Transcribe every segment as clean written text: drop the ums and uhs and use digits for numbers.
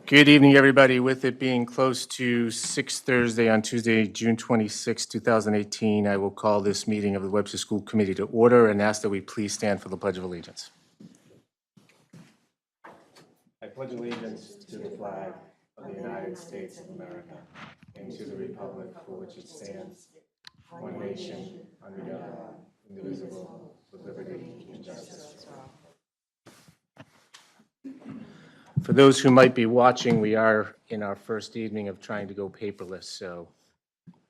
Good evening, everybody. With it being close to 6 Thursday on Tuesday, June 26, 2018, I will call this meeting of the Webster School Committee to order and ask that we please stand for the Pledge of Allegiance. I pledge allegiance to the flag of the United States of America and to the republic for which it stands, one nation, under God, indivisible, with liberty and justice for all. For those who might be watching, we are in our first evening of trying to go paperless, so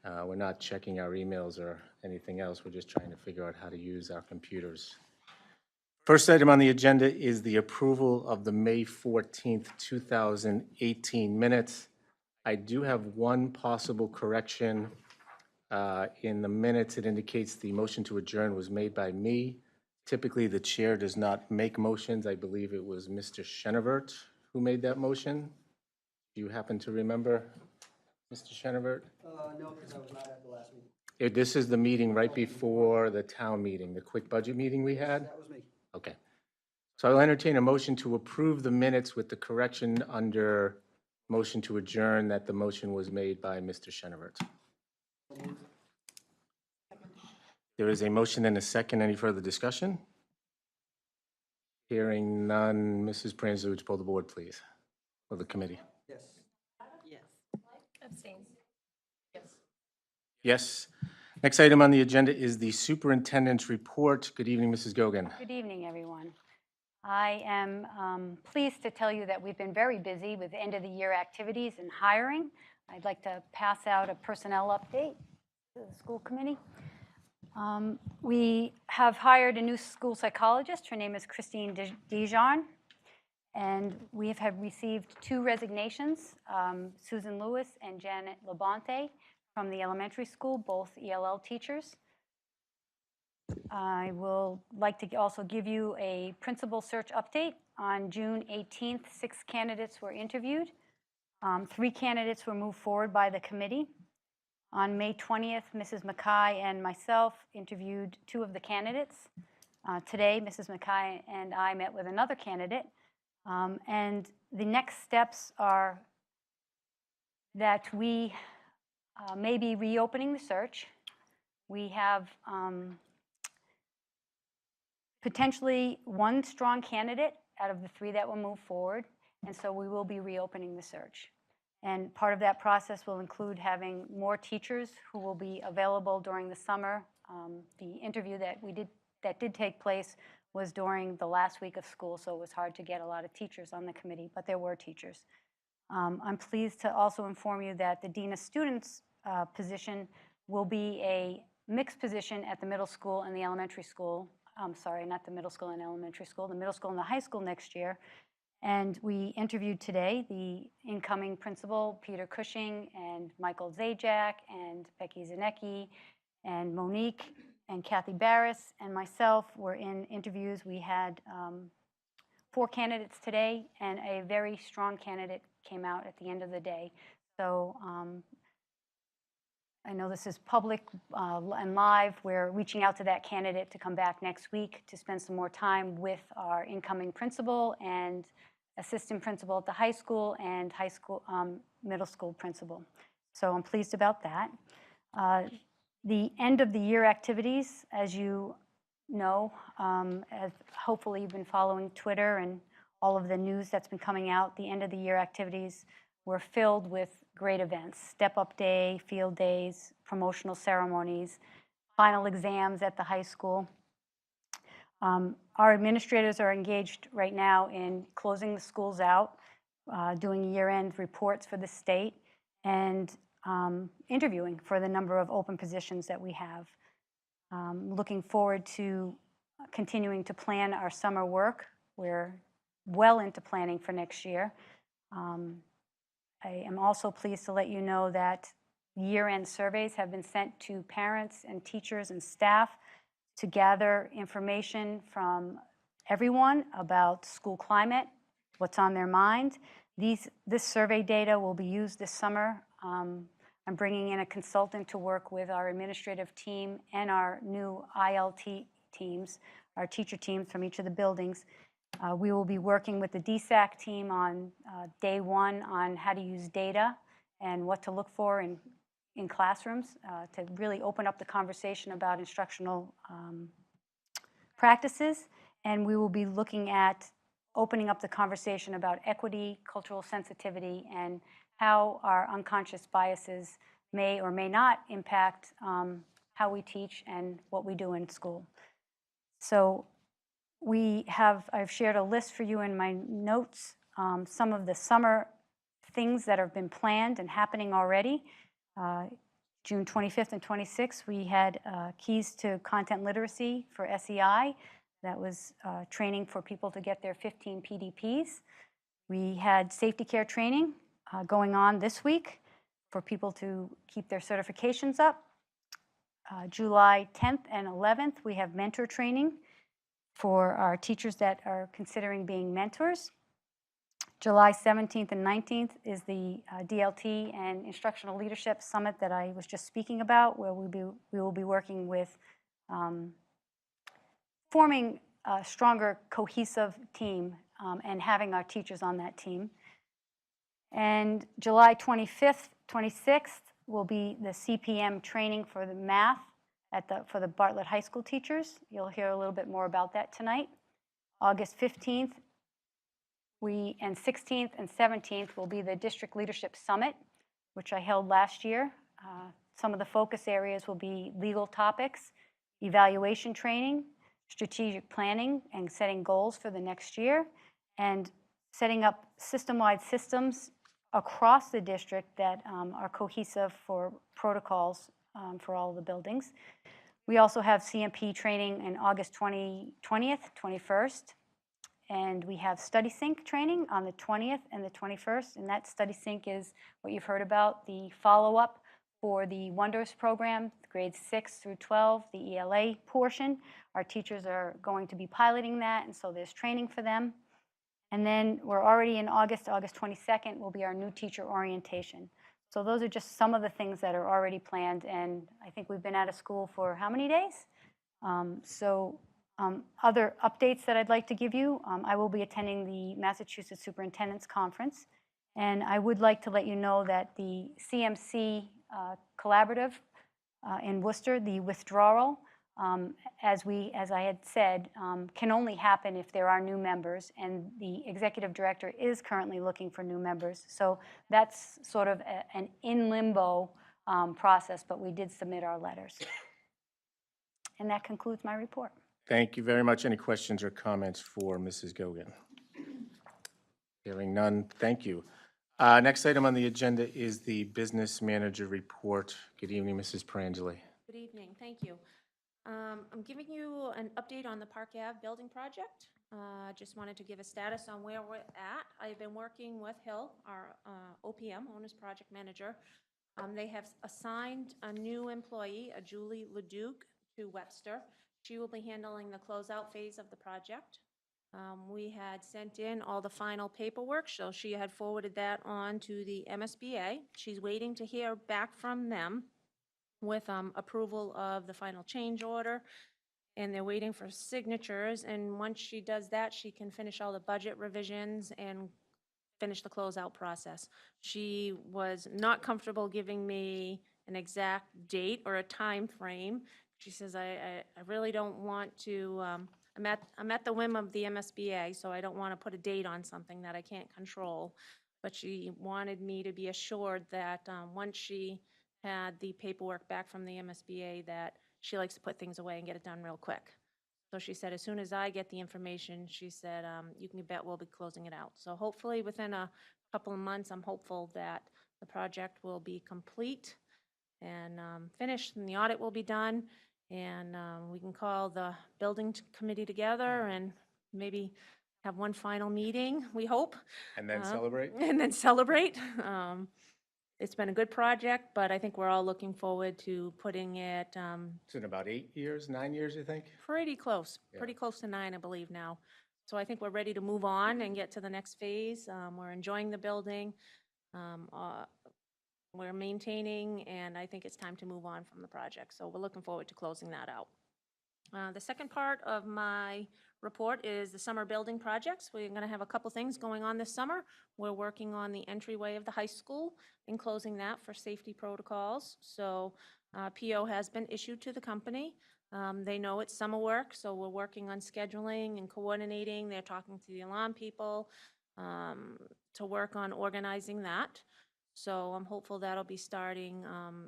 we're not checking our emails or anything else. We're just trying to figure out how to use our computers. First item on the agenda is the approval of the May 14th, 2018 minutes. I do have one possible correction. In the minutes, it indicates the motion to adjourn was made by me. Typically, the chair does not make motions. I believe it was Mr. Chenevert who made that motion. Do you happen to remember, Mr. Chenevert? No, because I was not at the last meeting. This is the meeting right before the town meeting, the quick budget meeting we had? That was me. Okay. So I'll entertain a motion to approve the minutes with the correction under motion to adjourn that the motion was made by Mr. Chenevert. There is a motion and a second. Any further discussion? Hearing none. Mrs. Pranzo, would you pull the board, please, for the committee? Yes. Yes. Abstain. Yes. Yes. Next item on the agenda is the superintendent's report. Good evening, Mrs. Gogan. Good evening, everyone. I am pleased to tell you that we've been very busy with end-of-the-year activities and hiring. I'd like to pass out a personnel update to the school committee. We have hired a new school psychologist. Her name is Christine Dijon, and we have received 2 resignations, Susan Lewis and Janet Labonte from the elementary school, both ELL teachers. I will like to also give you a principal search update. On June 18th, 6 candidates were interviewed. 3 candidates were moved forward by the committee. On May 20th, Mrs. Mackay and myself interviewed 2 of the candidates. Today, Mrs. Mackay and I met with another candidate. And the next steps are that we may be reopening the search. We have potentially 1 strong candidate out of the 3 that will move forward, and so we will be reopening the search. And part of that process will include having more teachers who will be available during the summer. The interview that did take place was during the last week of school, so it was hard to get a lot of teachers on the committee, but there were teachers. I'm pleased to also inform you that the Dean of Students position will be a mixed position at the middle school and the elementary school. I'm sorry, not the middle school and elementary school, the middle school and the high school next year. And we interviewed today the incoming principal, Peter Cushing, and Michael Zajac, and Becky Zanecki, and Monique, and Kathy Barris, and myself were in interviews. We had 4 candidates today, and a very strong candidate came out at the end of the day. So I know this is public and live. We're reaching out to that candidate to come back next week to spend some more time with our incoming principal and assistant principal at the high school and middle school principal. So I'm pleased about that. The end of the year activities, as you know, as hopefully you've been following Twitter and all of the news that's been coming out, the end of the year activities were filled with great events: step-up day, field days, promotional ceremonies, final exams at the high school. Our administrators are engaged right now in closing the schools out, doing year-end reports for the state, and interviewing for the number of open positions that we have. Looking forward to continuing to plan our summer work. We're well into planning for next year. I am also pleased to let you know that year-end surveys have been sent to parents and teachers and staff to gather information from everyone about school climate, what's on their mind. This survey data will be used this summer. I'm bringing in a consultant to work with our administrative team and our new ILT teams, our teacher teams from each of the buildings. We will be working with the DSAC team on day one on how to use data and what to look for in classrooms to really open up the conversation about instructional practices. And we will be looking at opening up the conversation about equity, cultural sensitivity, and how our unconscious biases may or may not impact how we teach and what we do in school. So I've shared a list for you in my notes, some of the summer things that have been planned and happening already. June 25th and 26th, we had Keys to Content Literacy for SEI. That was training for people to get their 15 PDPs. We had safety care training going on this week for people to keep their certifications up. July 10th and 11th, we have mentor training for our teachers that are considering being mentors. July 17th and 19th is the DLT and Instructional Leadership Summit that I was just speaking about, where we will be working with forming a stronger, cohesive team and having our teachers on that team. And July 25th, 26th will be the CPM training for the math for the Bartlett High School teachers. You'll hear a little bit more about that tonight. August 15th and 16th and 17th will be the District Leadership Summit, which I held last year. Some of the focus areas will be legal topics, evaluation training, strategic planning and setting goals for the next year, and setting up system-wide systems across the district that are cohesive for protocols for all of the buildings. We also have CMP training in August 20th, 21st, and we have Study Sync training on the 20th and the 21st, and that Study Sync is what you've heard about, the follow-up for the Wonders program, grades 6 through 12, the ELA portion. Our teachers are going to be piloting that, and so there's training for them. And then we're already in August 22nd will be our new teacher orientation. So those are just some of the things that are already planned, and I think we've been out of school for how many days? Other updates that I'd like to give you, I will be attending the Massachusetts Superintendent's Conference, and I would like to let you know that the CMC Collaborative in Worcester, the withdrawal, as I had said, can only happen if there are new members, and the executive director is currently looking for new members. So that's sort of an in limbo process, but we did submit our letters. And that concludes my report. Thank you very much. Any questions or comments for Mrs. Gogan? Hearing none, thank you. Next item on the agenda is the business manager report. Good evening, Mrs. Perangeli. Good evening, thank you. I'm giving you an update on the Park Ave building project. Just wanted to give a status on where we're at. I've been working with Hill, our OPM, Owners Project Manager. They have assigned a new employee, a Julie Leduc, to Webster. She will be handling the closeout phase of the project. We had sent in all the final paperwork, so she had forwarded that on to the MSBA. She's waiting to hear back from them with approval of the final change order, and they're waiting for signatures, and once she does that, she can finish all the budget revisions and finish the closeout process. She was not comfortable giving me an exact date or a time frame. She says, I really don't want to, I'm at the whim of the MSBA, so I don't want to put a date on something that I can't control. But she wanted me to be assured that once she had the paperwork back from the MSBA, that she likes to put things away and get it done real quick. So she said, as soon as I get the information, she said, you can bet we'll be closing it out. So hopefully within a couple of months, I'm hopeful that the project will be complete and finished, and the audit will be done, and we can call the building committee together and maybe have one final meeting, we hope. And then celebrate? And then celebrate. It's been a good project, but I think we're all looking forward to putting it It's in about 8 years, 9 years, you think? pretty close, Yeah. pretty close to 9, I believe now. So I think we're ready to move on and get to the next phase. We're enjoying the building. We're maintaining, and I think it's time to move on from the project. So we're looking forward to closing that out. The second part of my report is the summer building projects. We're going to have a couple things going on this summer. We're working on the entryway of the high school and closing that for safety protocols. So PO has been issued to the company. They know it's summer work, so we're working on scheduling and coordinating. They're talking to the alarm people to work on organizing that. So I'm hopeful that'll be starting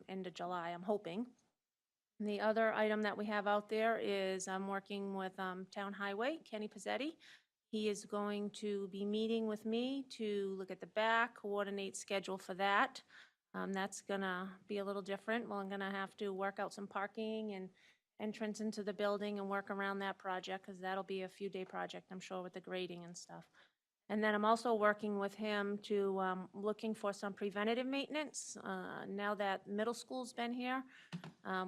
end of July, I'm hoping. And the other item that we have out there is I'm working with Town Highway, Kenny Pizzetti. He is going to be meeting with me to look at the back, coordinate schedule for that. That's gonna be a little different. Well, I'm gonna have to work out some parking and entrance into the building and work around that project, because that'll be a few-day project, I'm sure, with the grading and stuff. And then I'm also working with him to, looking for some preventative maintenance. Now that middle school's been here,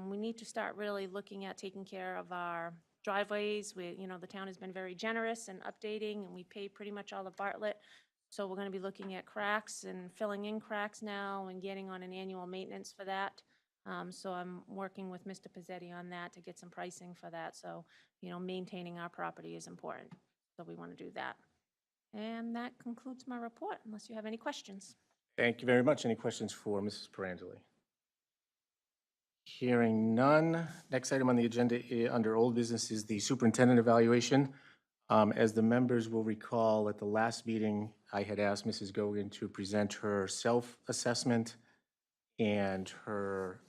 we need to start really looking at taking care of our driveways. The town has been very generous in updating, and we pay pretty much all of Bartlett. So we're gonna be looking at cracks and filling in cracks now and getting on an annual maintenance for that. So I'm working with Mr. Pizzetti on that to get some pricing for that. So, maintaining our property is important. So we wanna do that. And that concludes my report, unless you have any questions. Thank you very much. Any questions for Mrs. Perangeli? Hearing none. Next item on the agenda under old business is the superintendent evaluation. As the members will recall, at the last meeting, I had asked Mrs. Gogan to present her self-assessment and her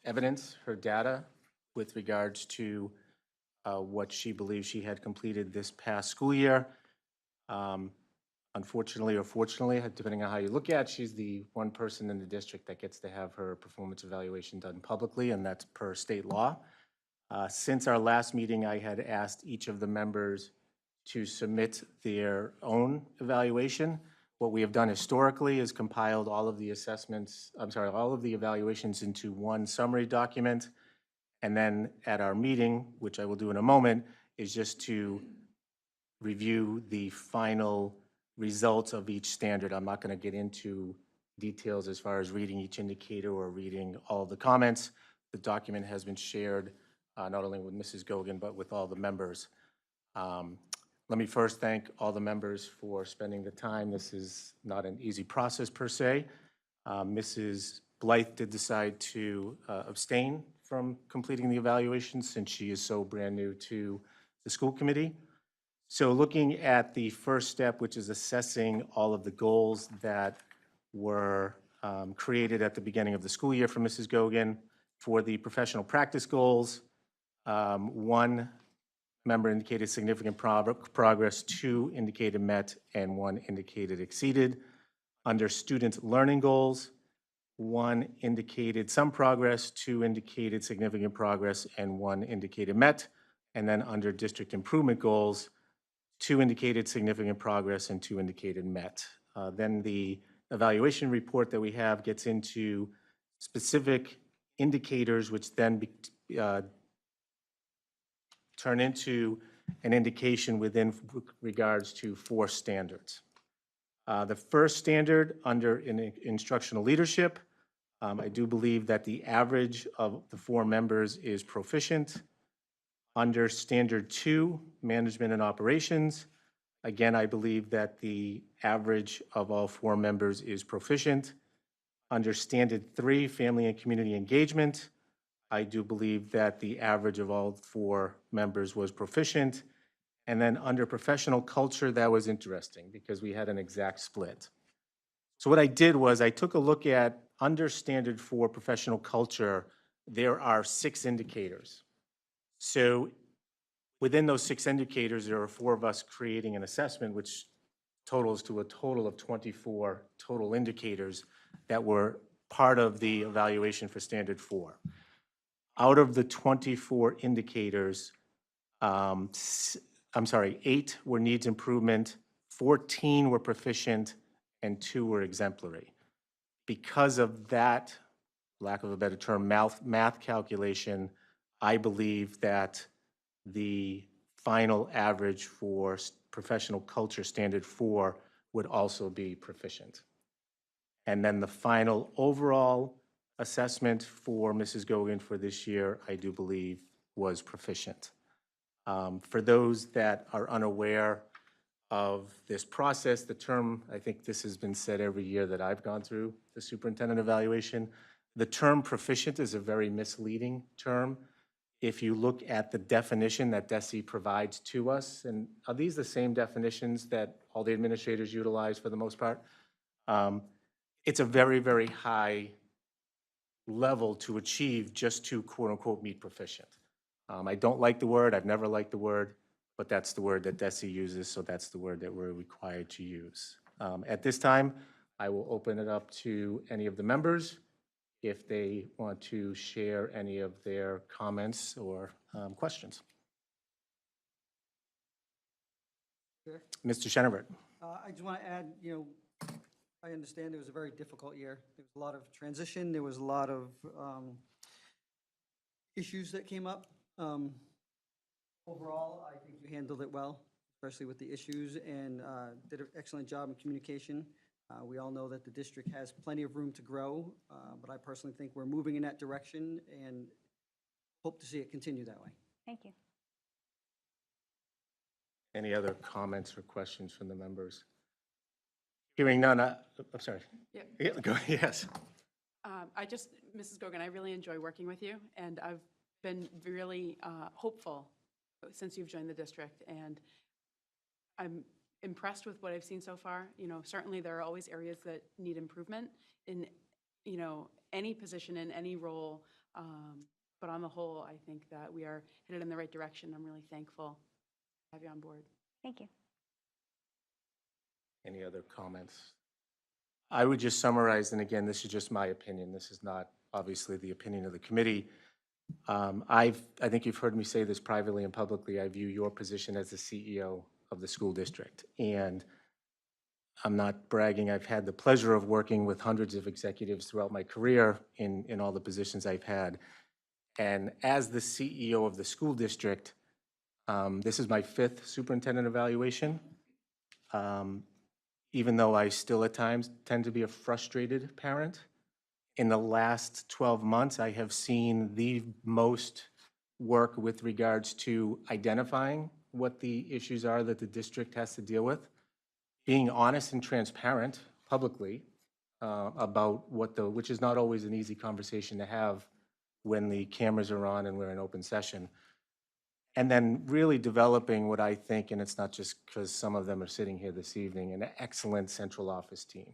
evidence, her data, with regards to what she believes she had completed this past school year. Unfortunately or fortunately, depending on how you look at it, she's the one person in the district that gets to have her performance evaluation done publicly, and that's per state law. Since our last meeting, I had asked each of the members to submit their own evaluation. What we have done historically is compiled all of the all of the evaluations into one summary document. And then at our meeting, which I will do in a moment, is just to review the final results of each standard. I'm not going to get into details as far as reading each indicator or reading all of the comments. The document has been shared not only with Mrs. Gogan, but with all the members. Let me first thank all the members for spending the time. This is not an easy process per se. Mrs. Blythe did decide to abstain from completing the evaluation since she is so brand new to the school committee. So looking at the first step, which is assessing all of the goals that were created at the beginning of the school year for Mrs. Gogan, for the professional practice goals, one member indicated significant progress, 2 indicated met, and 1 indicated exceeded. Under student learning goals, 1 indicated some progress, 2 indicated significant progress, and 1 indicated met. And then under district improvement goals, 2 indicated significant progress and 2 indicated met. Then the evaluation report that we have gets into specific indicators, which then turn into an indication within regards to 4 standards. The first standard under instructional leadership, I do believe that the average of the 4 members is proficient. Under standard 2, management and operations, again, I believe that the average of all 4 members is proficient. Under standard 3, family and community engagement, I do believe that the average of all 4 members was proficient. And then under professional culture, that was interesting because we had an exact split. So what I did was I took a look at under standard 4 professional culture, there are 6 indicators. So within those 6 indicators, there are 4 of us creating an assessment, which totals to a total of 24 total indicators that were part of the evaluation for standard 4. Out of the 24 indicators, 8 were needs improvement, 14 were proficient, and 2 were exemplary. Because of that, lack of a better term, math calculation, I believe that the final average for professional culture standard 4 would also be proficient. And then the final overall assessment for Mrs. Gogan for this year, I do believe was proficient. For those that are unaware of this process, the term, I think this has been said every year that I've gone through the superintendent evaluation, the term proficient is a very misleading term. If you look at the definition that DESE provides to us, and are these the same definitions that all the administrators utilize for the most part? It's a very, very high level to achieve just to quote unquote meet proficient. I don't like the word, I've never liked the word, but that's the word that DESE uses, so that's the word that we're required to use. At this time, I will open it up to any of the members if they want to share any of their comments or questions. Sure. Mr. Shennerbert. I just want to add, I understand it was a very difficult year. There was a lot of transition. There was a lot of issues that came up. Overall, I think you handled it well, especially with the issues, and did an excellent job in communication. We all know that the district has plenty of room to grow, but I personally think we're moving in that direction and hope to see it continue that way. Thank you. Any other comments or questions from the members? Hearing none, I'm sorry. Yeah. Yeah, go, yes. Mrs. Gogan, I really enjoy working with you, and I've been really hopeful since you've joined the district, and I'm impressed with what I've seen so far. Certainly there are always areas that need improvement in, any position in any role, but on the whole, I think that we are headed in the right direction. I'm really thankful to have you on board. Thank you. Any other comments? I would just summarize, and again, this is just my opinion. This is not obviously the opinion of the committee. I think you've heard me say this privately and publicly. I view your position as the CEO of the school district. And I'm not bragging. I've had the pleasure of working with hundreds of executives throughout my career in all the positions I've had. And as the CEO of the school district, this is my 5th superintendent evaluation. Even though I still at times tend to be a frustrated parent, in the last 12 months, I have seen the most work with regards to identifying what the issues are that the district has to deal with, being honest and transparent publicly about which is not always an easy conversation to have when the cameras are on and we're in open session. And then really developing what I think, and it's not just because some of them are sitting here this evening, an excellent central office team.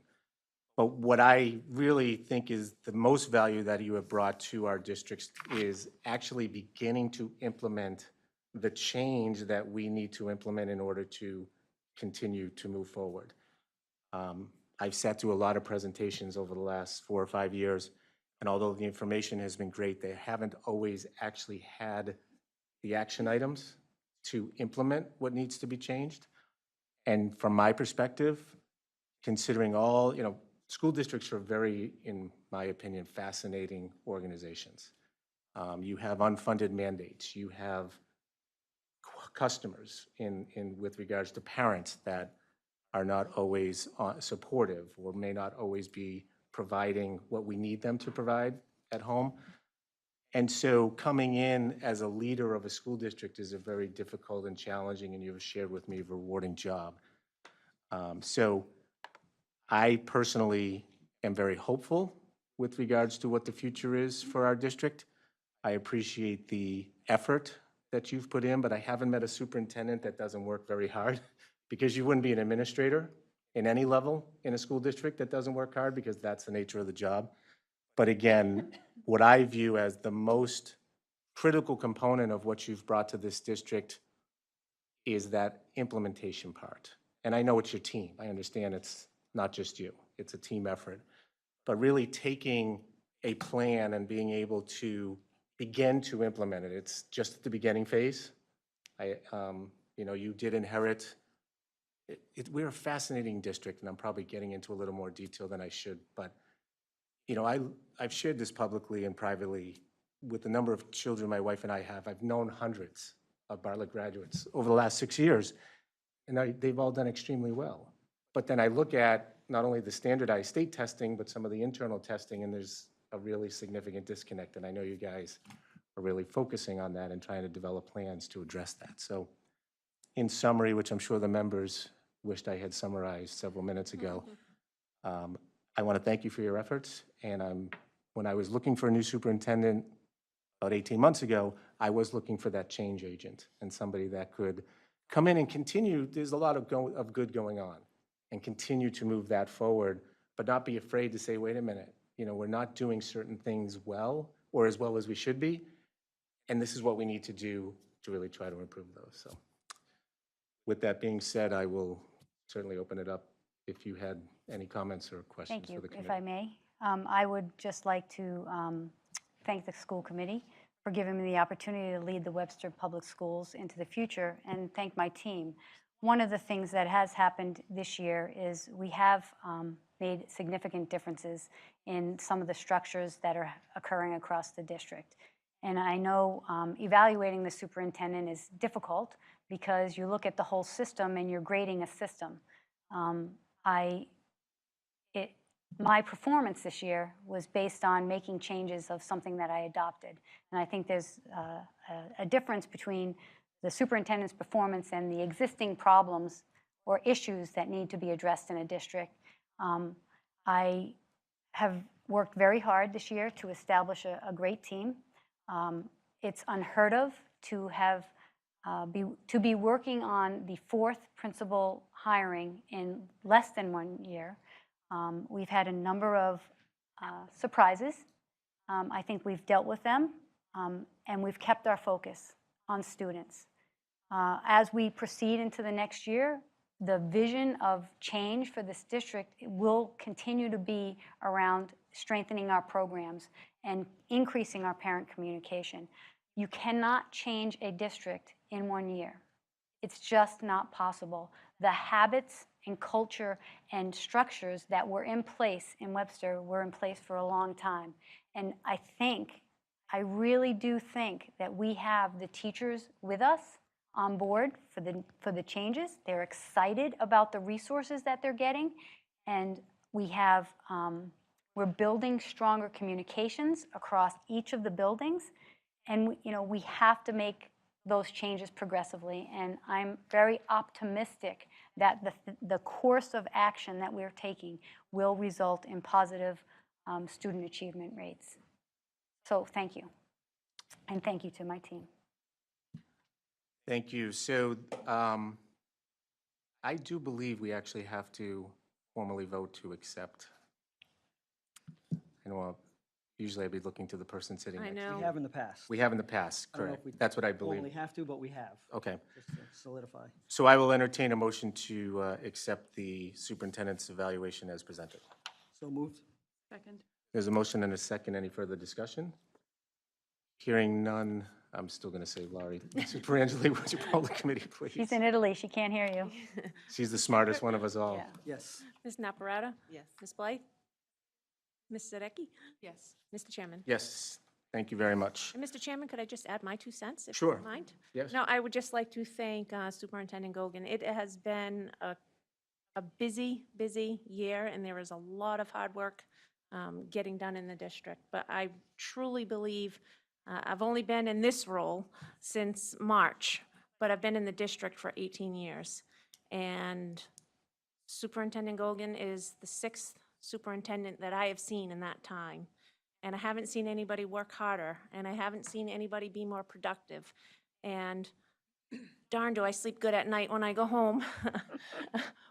But what I really think is the most value that you have brought to our districts is actually beginning to implement the change that we need to implement in order to continue to move forward. I've sat through a lot of presentations over the last 4 or 5 years, and although the information has been great, they haven't always actually had the action items to implement what needs to be changed. And from my perspective, considering all, school districts are very, in my opinion, fascinating organizations. You have unfunded mandates. You have customers with regards to parents that are not always supportive or may not always be providing what we need them to provide at home. And so coming in as a leader of a school district is a very difficult and challenging, and you've shared with me, rewarding job. So I personally am very hopeful with regards to what the future is for our district. I appreciate the effort that you've put in, but I haven't met a superintendent that doesn't work very hard, because you wouldn't be an administrator in any level in a school district that doesn't work hard, because that's the nature of the job. But again, what I view as the most critical component of what you've brought to this district is that implementation part. And I know it's your team. I understand it's not just you. It's a team effort. But really taking a plan and being able to begin to implement it. It's just at the beginning phase. You did inherit. We're a fascinating district, and I'm probably getting into a little more detail than I should, but I've shared this publicly and privately with the number of children my wife and I have. I've known hundreds of Bartlett graduates over the last 6 years, and they've all done extremely well. But then I look at not only the standardized state testing, but some of the internal testing, and there's a really significant disconnect, and I know you guys are really focusing on that and trying to develop plans to address that. So in summary, which I'm sure the members wished I had summarized several minutes ago, I want to thank you for your efforts. And when I was looking for a new superintendent about 18 months ago, I was looking for that change agent and somebody that could come in and continue. There's a lot of good going on, and continue to move that forward, but not be afraid to say, wait a minute, we're not doing certain things well or as well as we should be, and this is what we need to do to really try to improve those. So with that being said, I will certainly open it up if you had any comments or questions Thank for you. the If I committee. may, I would just like to thank the school committee for giving me the opportunity to lead the Webster Public Schools into the future, and thank my team. One of the things that has happened this year is we have made significant differences in some of the structures that are occurring across the district. And I know evaluating the superintendent is difficult because you look at the whole system and you're grading a system. My performance this year was based on making changes of something that I adopted. And I think there's a difference between the superintendent's performance and the existing problems or issues that need to be addressed in a district. I have worked very hard this year to establish a great team. It's unheard of to be working on the 4th principal hiring in less than 1 year. We've had a number of surprises. I think we've dealt with them, and we've kept our focus on students. As we proceed into the next year, the vision of change for this district will continue to be around strengthening our programs and increasing our parent communication. You cannot change a district in 1 year. It's just not possible. The habits and culture and structures that were in place in Webster were in place for a long time. And I really do think that we have the teachers with us on board for the changes. They're excited about the resources that they're getting. And we're building stronger communications across each of the buildings. And we have to make those changes progressively, and I'm very optimistic that the course of action that we're taking will result in positive student achievement rates. So thank you, and thank you to my team. Thank you. So I do believe we actually have to formally vote to accept. Usually I'd be looking to the person sitting I next to know. me. We have in the past. We have in the past, I don't know correct. if we That's what I believe. formally have to, but we have, Okay. just to solidify. So I will entertain a motion to accept the superintendent's evaluation as presented. So moved. Second. There's a motion and a second. Any further discussion? Hearing none, I'm still going to say Laurie. Superangeli, would you poll the committee, please? She's in Italy. She can't hear you. She's the smartest one of us all. Yeah. Yes. Ms. Naparata? Yes. Ms. Blythe? Ms. Zadecki? Yes. Mr. Chairman? Yes, thank you very much. And Mr. Chairman, could I just add my 2 cents, if you Sure. don't mind? Yes. No, I would just like to thank Superintendent Gogan. It has been a busy, busy year, and there is a lot of hard work getting done in the district. But I truly believe, I've only been in this role since March, but I've been in the district for 18 years. And Superintendent Gogan is the 6th superintendent that I have seen in that time. And I haven't seen anybody work harder, and I haven't seen anybody be more productive. And darn, do I sleep good at night when I go home.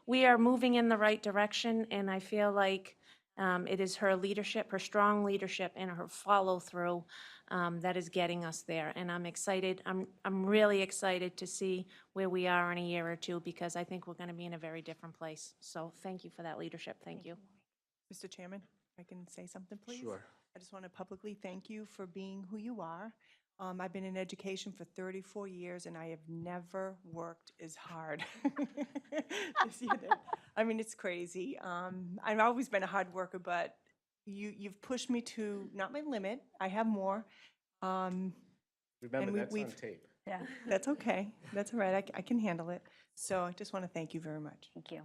We are moving in the right direction, and I feel like it is her leadership, her strong leadership, and her follow-through that is getting us there. And I'm excited. I'm really excited to see where we are in a year or two, because I think we're going to be in a very different place. So thank you for that leadership. Thank you. Mr. Chairman, if I can say something, please? Sure. I just want to publicly thank you for being who you are. I've been in education for 34 years, and I have never worked as hard as you did. I mean, it's crazy. I've always been a hard worker, but you've pushed me to not my limit. I have more. Remember, And that's on we've- tape. Yeah, That's okay. That's all right. I can handle it. So I just want to thank you very much thank you.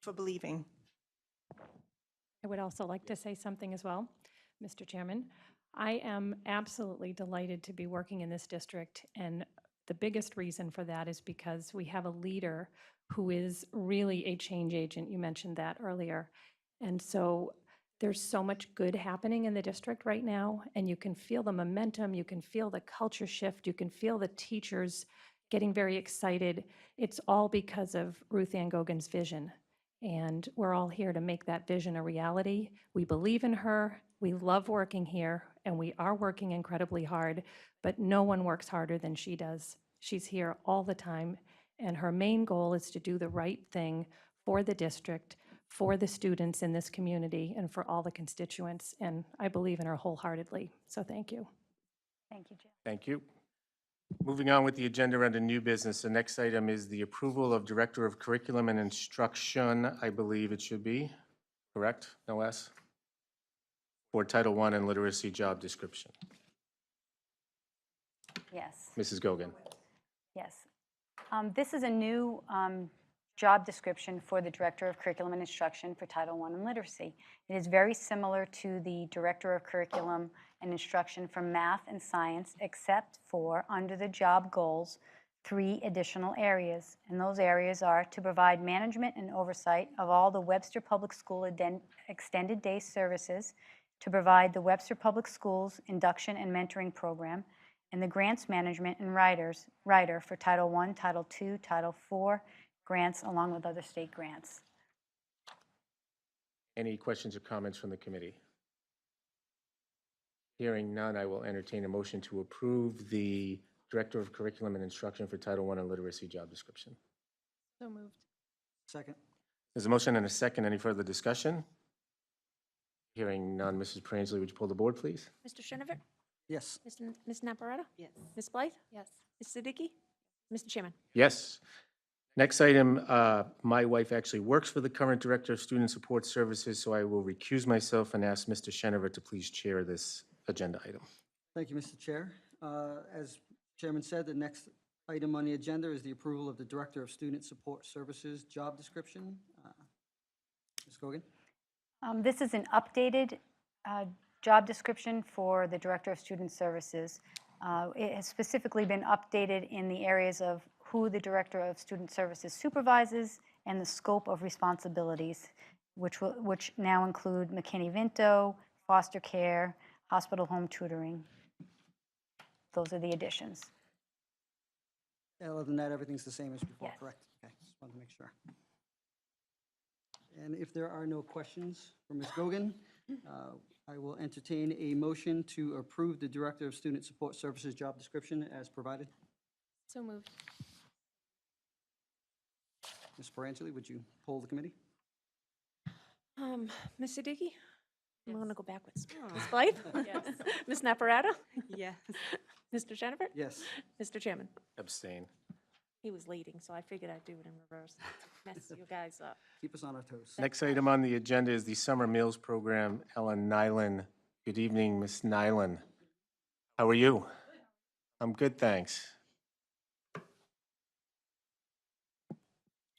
for believing. I would also like to say something as well, Mr. Chairman. I am absolutely delighted to be working in this district, and the biggest reason for that is because we have a leader who is really a change agent. You mentioned that earlier. And so there's so much good happening in the district right now, and you can feel the momentum, you can feel the culture shift, you can feel the teachers getting very excited. It's all because of Ruth Ann Gogan's vision. And we're all here to make that vision a reality. We believe in her, we love working here, and we are working incredibly hard, but no one works harder than she does. She's here all the time, and her main goal is to do the right thing for the district, for the students in this community, and for all the constituents, and I believe in her wholeheartedly, so thank you. Thank you, Jill. Thank you. Moving on with the agenda under new business, the next item is the approval of Director of Curriculum and Instruction, I believe it should be, correct, no S? For Title I and literacy job description. Yes. Mrs. Gogan. Yes. This is a new job description for the Director of Curriculum and Instruction for Title I and Literacy. It is very similar to the Director of Curriculum and Instruction for Math and Science, except for, under the job goals, 3 additional areas. And those areas are to provide management and oversight of all the Webster Public School extended day services, to provide the Webster Public Schools induction and mentoring program, and the grants management and writer for Title I, Title II, Title IV grants, along with other state grants. Any questions or comments from the committee? Hearing none, I will entertain a motion to approve the Director of Curriculum and Instruction for Title I and literacy job description. So moved. Second. There's a motion and a second. Any further discussion? Hearing none, Mrs. Pransley, would you pull the board, please? Mr. Shinavert? Yes. Ms. Naparetta? Yes. Ms. Blythe? Yes. Ms. Siddiqui? Mr. Chairman? Yes. Next item, my wife actually works for the current Director of Student Support Services, so I will recuse myself and ask Mr. Shenever to please chair this agenda item. Thank you, Mr. Chair. As Chairman said, the next item on the agenda is the approval of the Director of Student Support Services job description. Ms. Gogan? This is an updated job description for the Director of Student Services. It has specifically been updated in the areas of who the Director of Student Services supervises and the scope of responsibilities, which now include McKinney-Vento, foster care, hospital home tutoring. Those are the additions. Other than that, everything's the same as before, Yes. correct? Okay, just wanted to make sure. And if there are no questions for Ms. Gogan, I will entertain a motion to approve the Director of Student Support Services job description as provided. So moved. Ms. Perangeli, would you poll the committee? Ms. Siddiqui? I'm going to go backwards. Ms. Blythe? Yes. Ms. Naparetta? Yes. Mr. Shinavert? Yes. Mr. Chairman? Abstain. He was leading, so I figured I'd do it in reverse. Mess you guys up. Keep us on our toes. Next item on the agenda is the Summer Meals Program. Ellen Nyland. Good evening, Ms. Nyland. How are you? I'm good, thanks.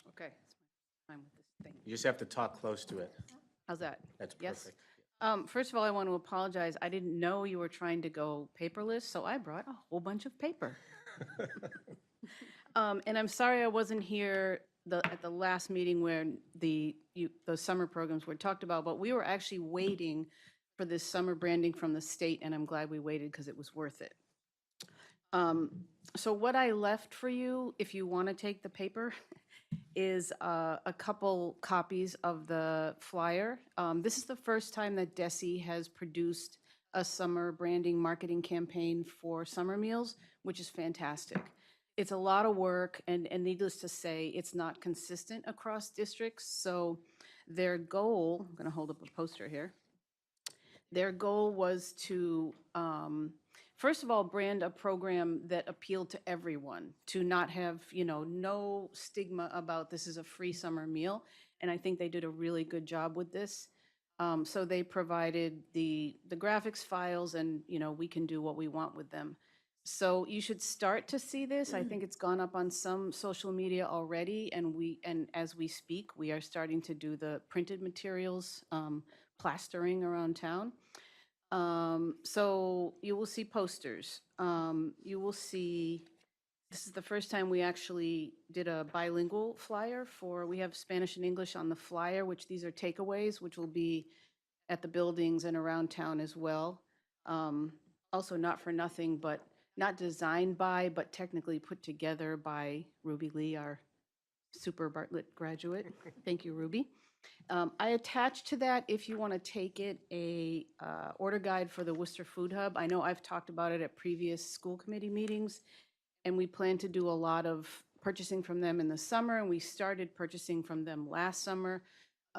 Okay. I'm with this thing. You just have to talk close to it. How's that? That's Yes? perfect. First of all, I want to apologize. I didn't know you were trying to go paperless, so I brought a whole bunch of paper. And I'm sorry I wasn't here at the last meeting where those summer programs were talked about, but we were actually waiting for this summer branding from the state, and I'm glad we waited because it was worth it. So what I left for you, if you want to take the paper, is a couple copies of the flyer. This is the first time that DESE has produced a summer branding marketing campaign for summer meals, which is fantastic. It's a lot of work, and needless to say, it's not consistent across districts. So their goal, I'm going to hold up a poster here. Their goal was to, first of all, brand a program that appealed to everyone, to not have, no stigma about this is a free summer meal. And I think they did a really good job with this. So they provided the graphics files, and, we can do what we want with them. So you should start to see this. I think it's gone up on some social media already, and as we speak, we are starting to do the printed materials, plastering around town. So you will see posters. You will see, this is the first time we actually did a bilingual flyer for, we have Spanish and English on the flyer, which these are takeaways, which will be at the buildings and around town as well. Also not for nothing, but not designed by, but technically put together by Ruby Lee, our super Bartlett graduate. Thank you, Ruby. I attached to that, if you want to take it, a order guide for the Worcester Food Hub. I know I've talked about it at previous school committee meetings, and we plan to do a lot of purchasing from them in the summer, and we started purchasing from them last summer.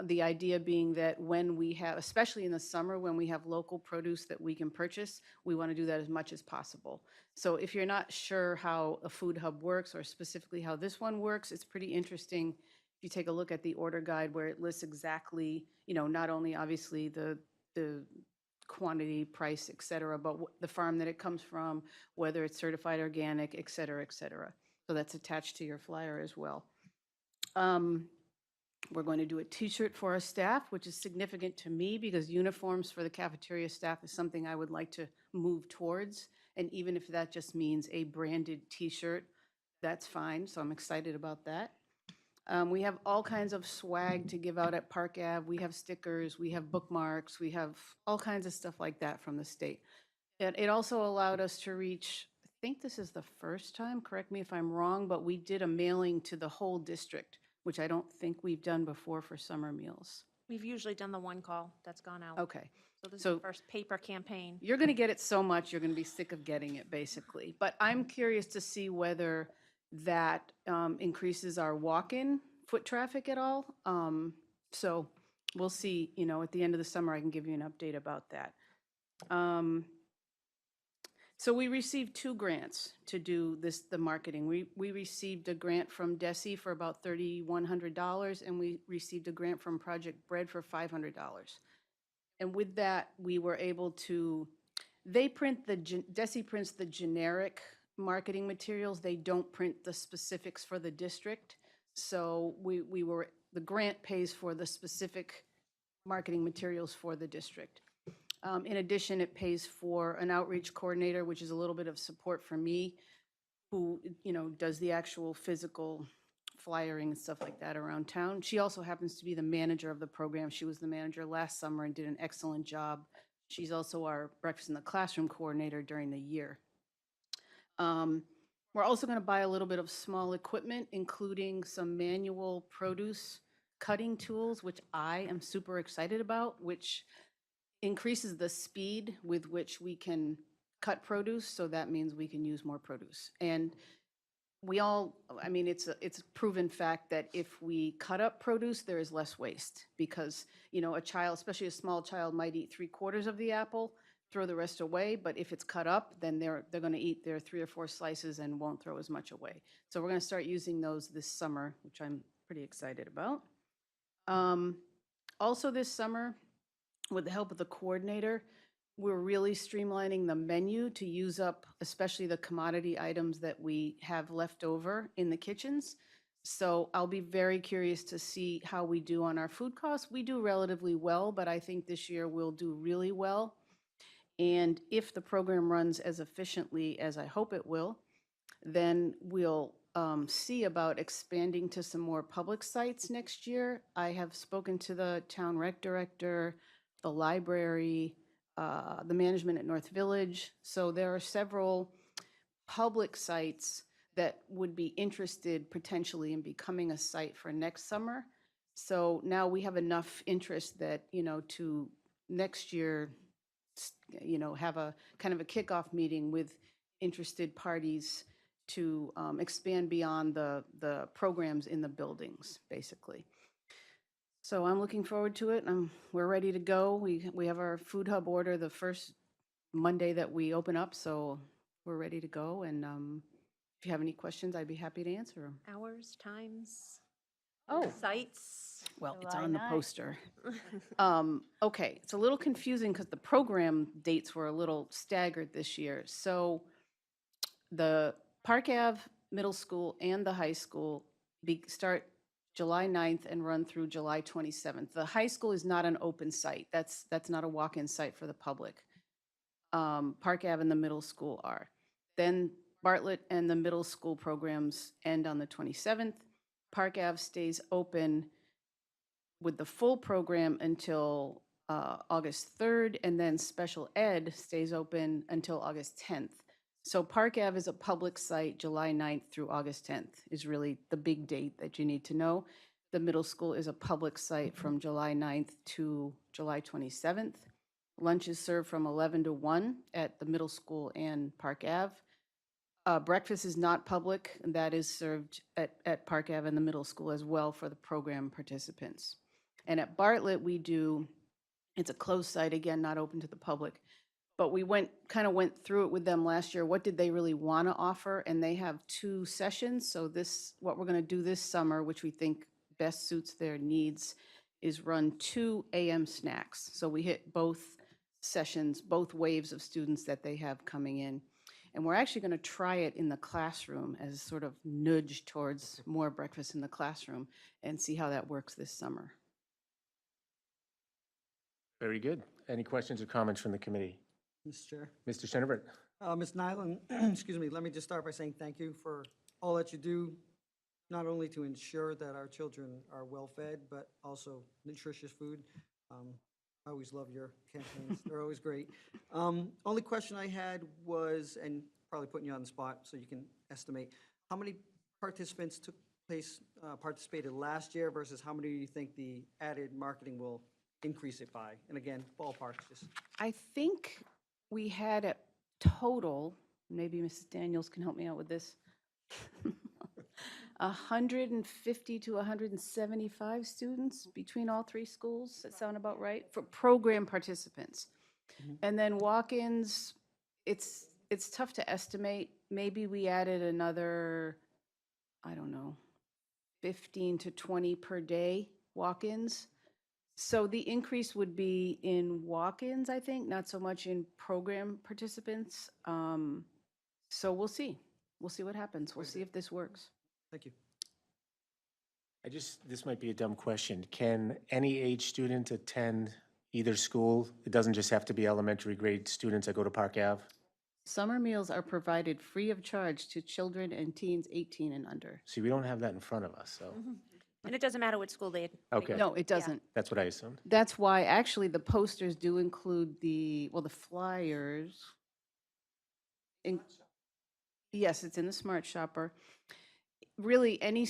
The idea being that when we have, especially in the summer, when we have local produce that we can purchase, we want to do that as much as possible. So if you're not sure how a food hub works, or specifically how this one works, it's pretty interesting. If you take a look at the order guide where it lists exactly, not only obviously the quantity, price, et cetera, but the farm that it comes from, whether it's certified organic, et cetera, et cetera. So that's attached to your flyer as well. We're going to do a T-shirt for our staff, which is significant to me because uniforms for the cafeteria staff is something I would like to move towards. And even if that just means a branded T-shirt, that's fine. So I'm excited about that. We have all kinds of swag to give out at Park Ave. We have stickers, we have bookmarks, we have all kinds of stuff like that from the state. It also allowed us to reach, I think this is the first time, correct me if I'm wrong, but we did a mailing to the whole district, which I don't think we've done before for summer meals. We've usually done the one call that's gone out. Okay. So this is So- the first paper campaign. You're going to get it so much, you're going to be sick of getting it, basically. But I'm curious to see whether that increases our walk-in foot traffic at all. So we'll see, at the end of the summer, I can give you an update about that. So we received 2 grants to do the marketing. We received a grant from DESI for about $3,100, and we received a grant from Project Bread for $500. And with that, we were able to, DESI prints the generic marketing materials. They don't print the specifics for the district. So the grant pays for the specific marketing materials for the district. In addition, it pays for an outreach coordinator, which is a little bit of support for me, who, does the actual physical flyering and stuff like that around town. She also happens to be the manager of the program. She was the manager last summer and did an excellent job. She's also our breakfast in the classroom coordinator during the year. We're also going to buy a little bit of small equipment, including some manual produce cutting tools, which I am super excited about, which increases the speed with which we can cut produce, so that means we can use more produce. And it's a proven fact that if we cut up produce, there is less waste because, a child, especially a small child, might eat 3/4 of the apple, throw the rest away, but if it's cut up, then they're going to eat their 3 or 4 slices and won't throw as much away. So we're going to start using those this summer, which I'm pretty excited about. Also this summer, with the help of the coordinator, we're really streamlining the menu to use up especially the commodity items that we have left over in the kitchens. So I'll be very curious to see how we do on our food costs. We do relatively well, but I think this year we'll do really well. And if the program runs as efficiently as I hope it will, then we'll see about expanding to some more public sites next year. I have spoken to the town rec director, the library, the management at North Village. So there are several public sites that would be interested potentially in becoming a site for next summer. So now we have enough interest that, to next year, have a kind of a kickoff meeting with interested parties to expand beyond the programs in the buildings, basically. So I'm looking forward to it. We're ready to go. We have our food hub order the first Monday that we open up, so we're ready to go. And if you have any questions, I'd be happy to answer them. Hours, times, Oh, sites. well, it's July on the 9th. poster. Okay, it's a little confusing because the program dates were a little staggered this year. So the Park Ave Middle School and the high school start July 9th and run through July 27th. The high school is not an open site. That's not a walk-in site for the public. Park Ave and the middle school are. Then Bartlett and the middle school programs end on the 27th. Park Ave stays open with the full program until August 3rd, and then special ed stays open until August 10th. So Park Ave is a public site, July 9th through August 10th is really the big date that you need to know. The middle school is a public site from July 9th to July 27th. Lunch is served from 11 to 1 at the middle school and Park Ave. Breakfast is not public, and that is served at Park Ave and the middle school as well for the program participants. And at Bartlett, we do, it's a closed site, again, not open to the public, but we kind of went through it with them last year. What did they really want to offer? And they have 2 sessions. So what we're going to do this summer, which we think best suits their needs, is run 2 AM snacks. So we hit both sessions, both waves of students that they have coming in. And we're actually going to try it in the classroom as sort of nudge towards more breakfast in the classroom and see how that works this summer. Very good. Any questions or comments from the committee? Mr. Chair. Mr. Shenevert? Ms. Nyland, excuse me, let me just start by saying thank you for all that you do, not only to ensure that our children are well-fed, but also nutritious food. I always love your campaigns. They're always great. Only question I had was, and probably putting you on the spot so you can estimate, how many participants participated last year versus how many do you think the added marketing will increase it by? And again, ballpark, just. I think we had a total, maybe Mrs. Daniels can help me out with this, 150 to 175 students between all 3 schools. That sound about right? For program participants. And then walk-ins, it's tough to estimate. Maybe we added another, I don't know, 15 to 20 per day walk-ins. So the increase would be in walk-ins, I think, not so much in program participants. So we'll see. We'll see what happens. We'll see if this works. Thank you. This might be a dumb question. Can any age student attend either school? It doesn't just have to be elementary grade students that go to Park Ave? Summer meals are provided free of charge to children and teens 18 and under. See, we don't have that in front of us, so And it doesn't matter what school they Okay. No, it doesn't. that's what I assumed. That's why, actually, the posters do include the flyers. Yes, it's in the Smart Shopper. Really, any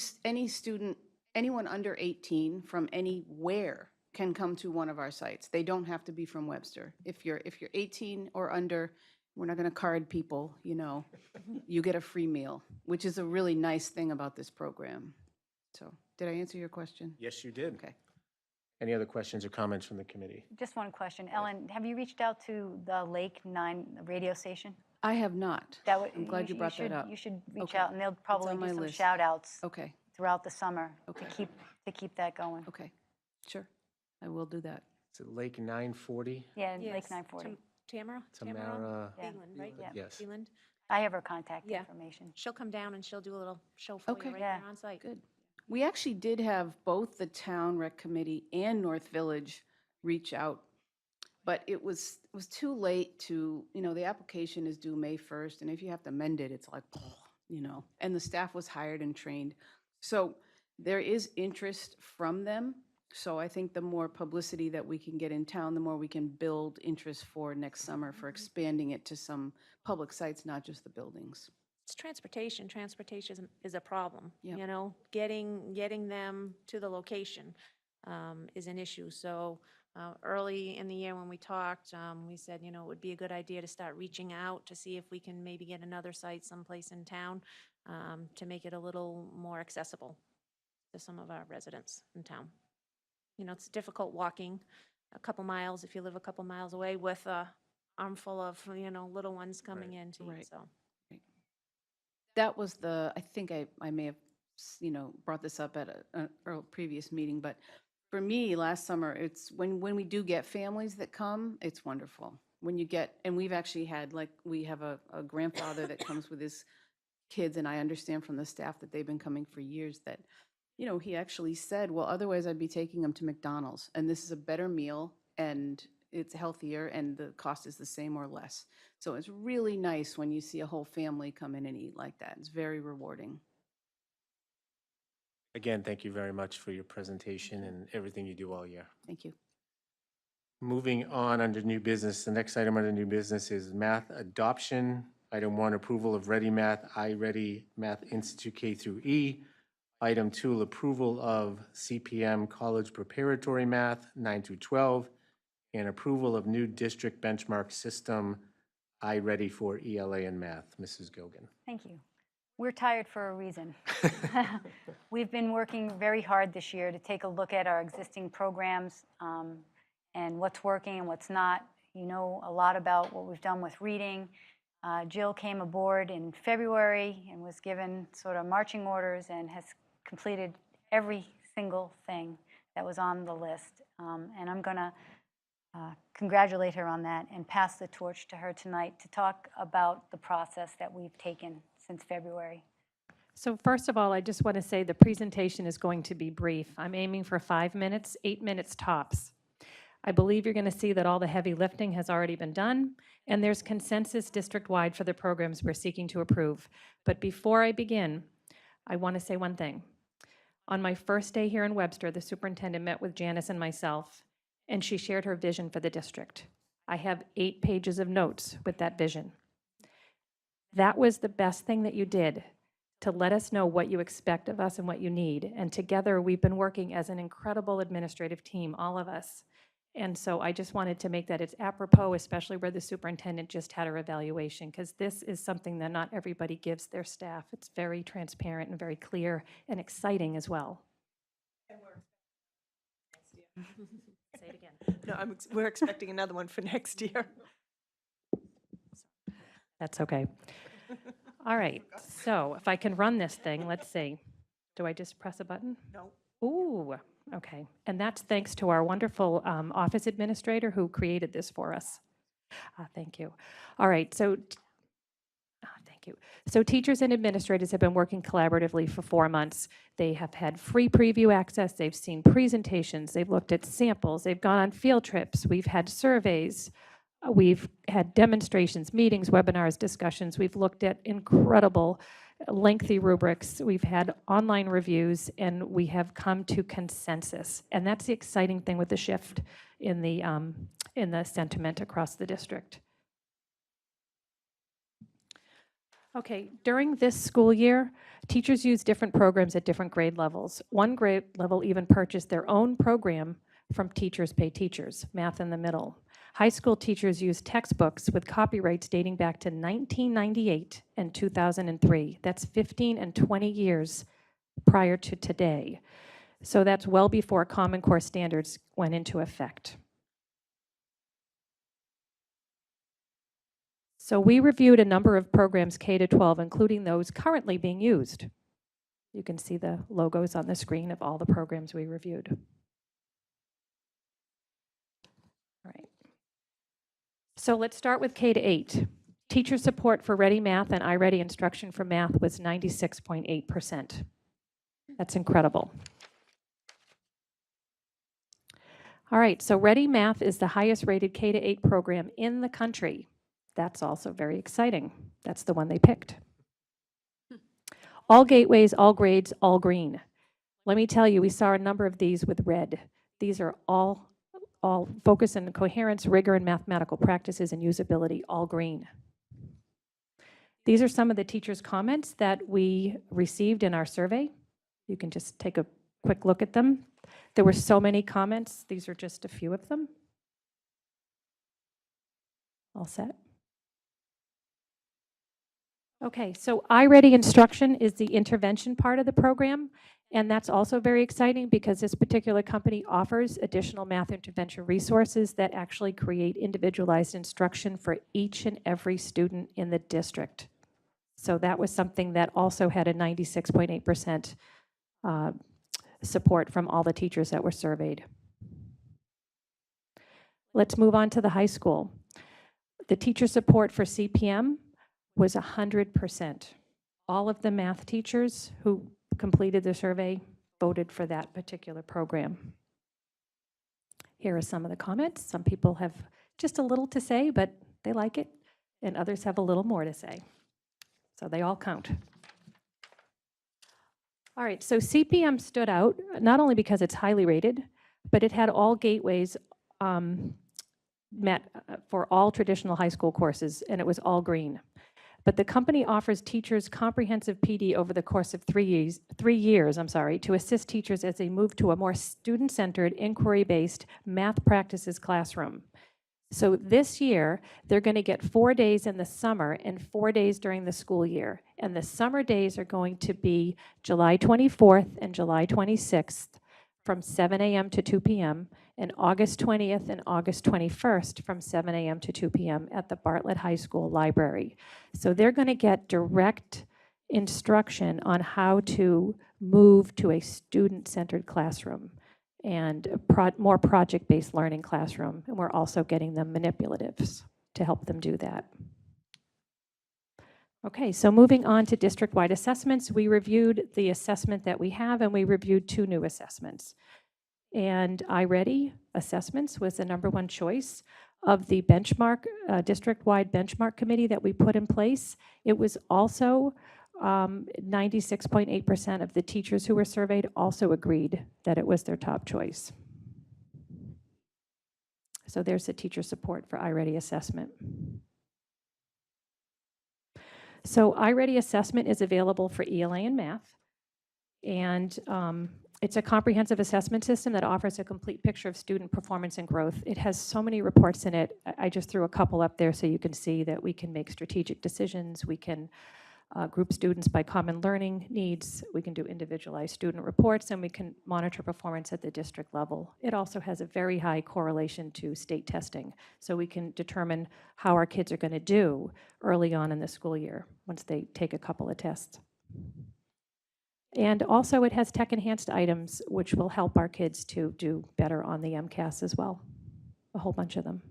student, anyone under 18 from anywhere can come to one of our sites. They don't have to be from Webster. If you're 18 or under, we're not going to card people, you get a free meal, which is a really nice thing about this program. So, did I answer your question? Yes, you did. Okay. Any other questions or comments from the committee? Just one question. Ellen, have you reached out to the Lake 9 radio station? I have not. That would, I'm glad you brought that up. You should reach Okay. out, and they'll probably on my do some list. shout outs Okay, throughout the summer Okay. to keep that going. okay, sure. I will do that. Is it Lake 940? Yeah, Lake Yes, 940. Tamara? Tamara? Yeah. Leland, right? Yeah. Yes. Leland. I have her contact Yeah. information. She'll come down and she'll do a little show for Okay. you right Yeah. there on site. Good. We actually did have both the town rec committee and North Village reach out, but it was too late to, the application is due May 1st, and if you have to amend it, it's like, and the staff was hired and trained. So there is interest from them. So I think the more publicity that we can get in town, the more we can build interest for next summer for expanding it to some public sites, not just the buildings. It's transportation. Transportation is a problem, Yep. Getting them to the location is an issue. So early in the year when we talked, we said, it would be a good idea to start reaching out to see if we can maybe get another site someplace in town to make it a little more accessible to some of our residents in town. It's difficult walking a couple miles if you live a couple miles away with a armful of, little ones coming in to eat, Right. so. That was I think I may have, brought this up at a previous meeting, but for me, last summer, it's when we do get families that come, it's wonderful. When you get, and we've actually had, we have a grandfather that comes with his kids, and I understand from the staff that they've been coming for years that, he actually said, well, otherwise I'd be taking them to McDonald's, and this is a better meal, and it's healthier and the cost is the same or less. So it's really nice when you see a whole family come in and eat like that. It's very rewarding. Again, thank you very much for your presentation and everything you do all year. Thank you. Moving on under new business, the next item under new business is math adoption. Item 1, approval of Ready Math, iReady Math Institute K through E. Item 2, approval of CPM College Preparatory Math 9 through 12, and approval of new district benchmark system iReady for ELA and Math. Mrs. Gogan. Thank you. We're tired for a reason. We've been working very hard this year to take a look at our existing programs and what's working and what's not. You know a lot about what we've done with reading. Jill came aboard in February and was given sort of marching orders and has completed every single thing that was on the list. And I'm going to congratulate her on that and pass the torch to her tonight to talk about the process that we've taken since February. So first of all, I just want to say the presentation is going to be brief. I'm aiming for 5 minutes, 8 minutes tops. I believe you're going to see that all the heavy lifting has already been done, and there's consensus district-wide for the programs we're seeking to approve. But before I begin, I want to say one thing. On my first day here in Webster, the superintendent met with Janice and myself, and she shared her vision for the district. I have 8 pages of notes with that vision. That was the best thing that you did, to let us know what you expect of us and what you need. And together, we've been working as an incredible administrative team, all of us. And so I just wanted to make that it's apropos, especially where the superintendent just had her evaluation, because this is something that not everybody gives their staff. It's very transparent and very clear and exciting as well. Say it again. No, we're expecting another one for next year. That's okay. All right, so if I can run this thing, let's see. Do I just press a button? No. Ooh, okay. And that's thanks to our wonderful office administrator who created this for us. Thank you. All right, so thank you. So teachers and administrators have been working collaboratively for 4 months. They have had free preview access. They've seen presentations. They've looked at samples. They've gone on field trips. We've had surveys. We've had demonstrations, meetings, webinars, discussions. We've looked at incredible, lengthy rubrics. We've had online reviews, and we have come to consensus. And that's the exciting thing with the shift in the sentiment across the district. Okay, during this school year, teachers use different programs at different grade levels. One grade level even purchased their own program from Teachers Pay Teachers, math in the middle. High school teachers use textbooks with copyrights dating back to 1998 and 2003. That's 15 and 20 years prior to today. So that's well before Common Core standards went into effect. So we reviewed a number of programs K to 12, including those currently being used. You can see the logos on the screen of all the programs we reviewed. All right. So let's start with K to 8. Teacher support for Ready Math and iReady instruction for math was 96.8%. That's incredible. All right, so Ready Math is the highest rated K to 8 program in the country. That's also very exciting. That's the one they picked. All gateways, all grades, all green. Let me tell you, we saw a number of these with red. These are all focus on coherence, rigor, and mathematical practices and usability, all green. These are some of the teachers' comments that we received in our survey. You can just take a quick look at them. There were so many comments. These are just a few of them. All set? Okay, so iReady instruction is the intervention part of the program, and that's also very exciting because this particular company offers additional math intervention resources that actually create individualized instruction for each and every student in the district. So that was something that also had a 96.8% support from all the teachers that were surveyed. Let's move on to the high school. The teacher support for CPM was 100%. All of the math teachers who completed the survey voted for that particular program. Here are some of the comments. Some people have just a little to say, but they like it, and others have a little more to say. So they all count. All right, so CPM stood out, not only because it's highly rated, but it had all gateways met for all traditional high school courses, and it was all green. But the company offers teachers comprehensive PD over the course of 3 years, to assist teachers as they move to a more student-centered, inquiry-based math practices classroom. So this year, they're going to get 4 days in the summer and 4 days during the school year. And the summer days are going to be July 24th and July 26th from 7 a.m. to 2 p.m., and August 20th and August 21st from 7 a.m. to 2 p.m. at the Bartlett High School Library. So they're going to get direct instruction on how to move to a student-centered classroom and a more project-based learning classroom. And we're also getting them manipulatives to help them do that. Okay, so moving on to district-wide assessments, we reviewed the assessment that we have, and we reviewed 2 new assessments. And iReady assessments was the #1 choice of the benchmark, district-wide benchmark committee that we put in place. It was also 96.8% of the teachers who were surveyed also agreed that it was their top choice. So there's the teacher support for iReady assessment. So iReady assessment is available for ELA and math. And it's a comprehensive assessment system that offers a complete picture of student performance and growth. It has so many reports in it. I just threw a couple up there so you can see that we can make strategic decisions. We can group students by common learning needs. We can do individualized student reports, and we can monitor performance at the district level. It also has a very high correlation to state testing, so we can determine how our kids are going to do early on in the school year once they take a couple of tests. And also it has tech-enhanced items which will help our kids to do better on the MCAS as well, a whole bunch of them.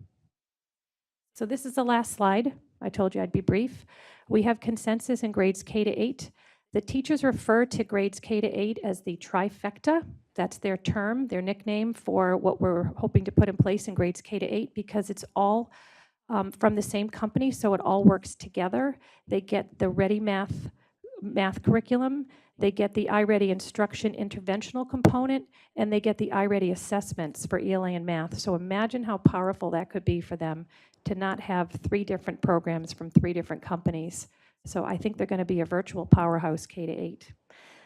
So this is the last slide. I told you I'd be brief. We have consensus in grades K to 8. The teachers refer to grades K to 8 as the trifecta. That's their term, their nickname for what we're hoping to put in place in grades K to 8 because it's all from the same company, so it all works together. They get the Ready Math curriculum, they get the iReady instruction interventional component, and they get the iReady assessments for ELA and math. So imagine how powerful that could be for them to not have 3 different programs from 3 different companies. So I think they're going to be a virtual powerhouse K to 8.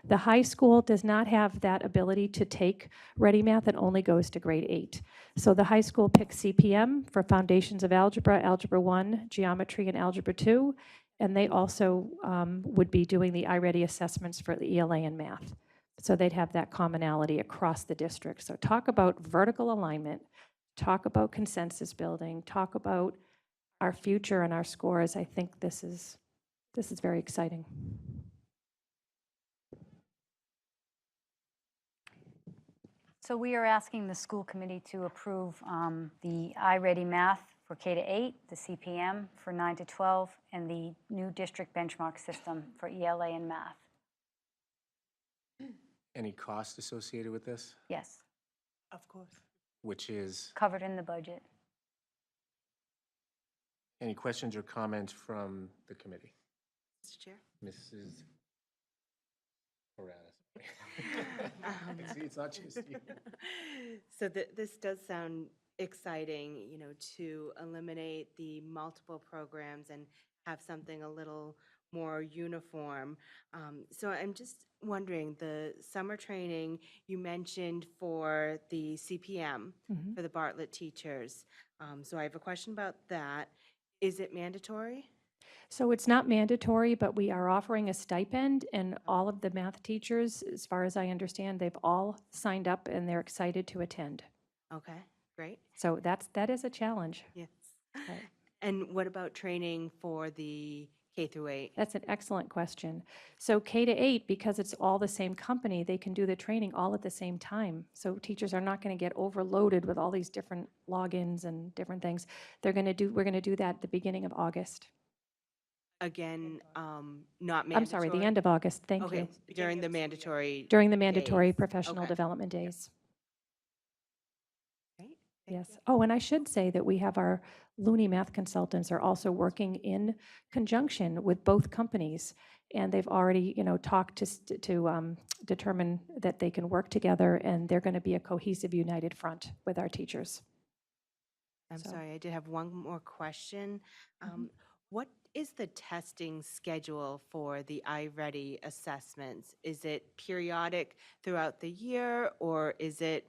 The high school does not have that ability to take Ready Math and only goes to grade 8. So the high school picks CPM for Foundations of Algebra, Algebra 1, Geometry, and Algebra 2. And they also would be doing the iReady assessments for the ELA and math. So they'd have that commonality across the district. So talk about vertical alignment, talk about consensus building, talk about our future and our scores. I think this is very exciting. So we are asking the school committee to approve the iReady Math for K to 8, the CPM for 9 to 12, and the new district benchmark system for ELA and math. Any cost associated with this, Yes, Of course. which is, covered in the budget. any questions or comments from the committee? Mr. Chair? Mrs. Paradas. See, it's not just you. So this does sound exciting, you know, to eliminate the multiple programs and have something a little more uniform. So I'm just wondering, the summer training you mentioned for the CPM for the Bartlett teachers. So I have a question about that. Is it mandatory? So it's not mandatory, but we are offering a stipend, and all of the math teachers, as far as I understand, they've all signed up and they're excited to attend. Okay, great. So that is a challenge. Yes. Right. And what about training for the K through 8? That's an excellent question. So K to 8, because it's all the same company, they can do the training all at the same time. So teachers are not going to get overloaded with all these different logins and different things. We're going to do that at the beginning of August. Again, not mandatory? I'm sorry, the end of August, thank Okay, you. during the mandatory. During the mandatory days. professional Okay. development days. Great. Yes. Oh, and I should say that we have our Looney math consultants are also working in conjunction with both companies. And they've already, talked to determine that they can work together, and they're going to be a cohesive, united front with our teachers. I'm So- sorry, I did have one more question. What is the testing schedule for the iReady assessments? Is it periodic throughout the year, or is it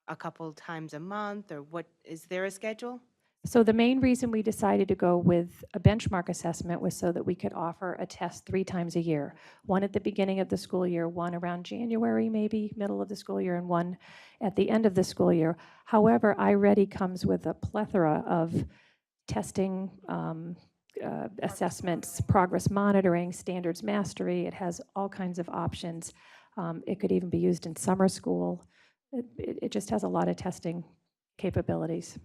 a couple times a month, or what, is there a schedule? So the main reason we decided to go with a benchmark assessment was so that we could offer a test 3 times a year. One at the beginning of the school year, one around January, maybe middle of the school year, and one at the end of the school year. However, iReady comes with a plethora of testing, assessments, progress monitoring, standards mastery. It has all kinds of options. It could even be used in summer school. It just has a lot of testing capabilities.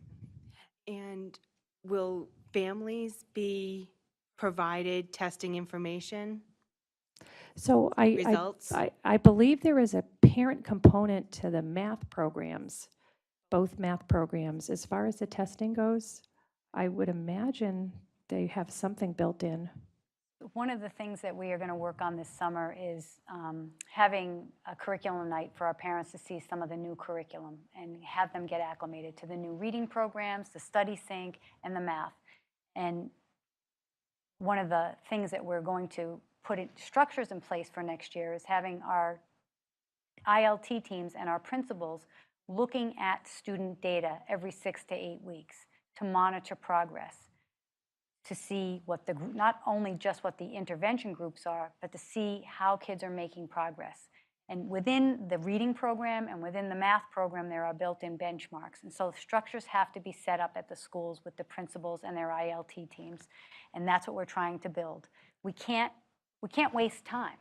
And will families be provided testing information? So Results? I believe there is a parent component to the math programs, both math programs. As far as the testing goes, I would imagine they have something built in. One of the things that we are going to work on this summer is having a curriculum night for our parents to see some of the new curriculum and have them get acclimated to the new reading programs, the study sync, and the math. And one of the things that we're going to put structures in place for next year is having our ILT teams and our principals looking at student data every 6 to 8 weeks to monitor progress, to see what not only just what the intervention groups are, but to see how kids are making progress. And within the reading program and within the math program, there are built-in benchmarks. And so structures have to be set up at the schools with the principals and their ILT teams. And that's what we're trying to build. We can't waste time.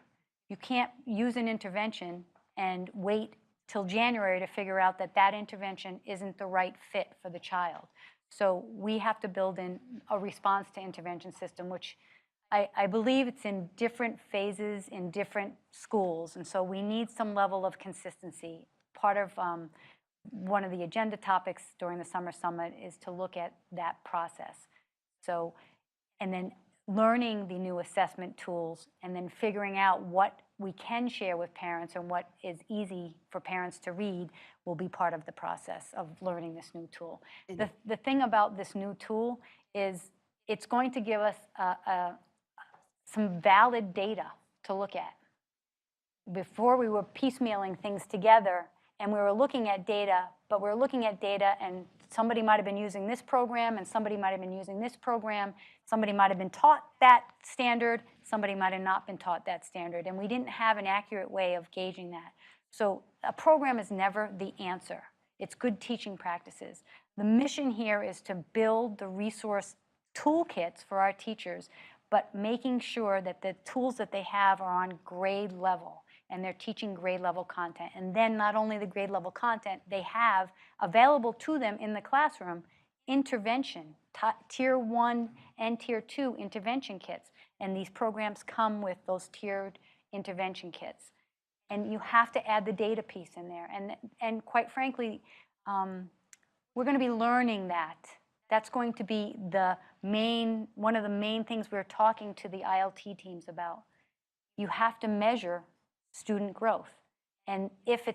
You can't use an intervention and wait till January to figure out that that intervention isn't the right fit for the child. So we have to build in a response to intervention system, which I believe it's in different phases in different schools. And so we need some level of consistency. Part of one of the agenda topics during the summer summit is to look at that process. So, and then learning the new assessment tools and then figuring out what we can share with parents and what is easy for parents to read will be part of the process of learning this new tool. The thing about this new tool is it's going to give us some valid data to look at. Before we were piecemealing things together and we were looking at data, but we were looking at data and somebody might have been using this program and somebody might have been using this program. Somebody might have been taught that standard. Somebody might have not been taught that standard. And we didn't have an accurate way of gauging that. So a program is never the answer. It's good teaching practices. The mission here is to build the resource toolkits for our teachers, but making sure that the tools that they have are on grade level and they're teaching grade level content. And then not only the grade level content, they have available to them in the classroom intervention, tier 1 and tier 2 intervention kits. And these programs come with those tiered intervention kits. And you have to add the data piece in there. And quite frankly, we're going to be learning that. That's going to be one of the main things we're talking to the ILT teams about. You have to measure student growth. And if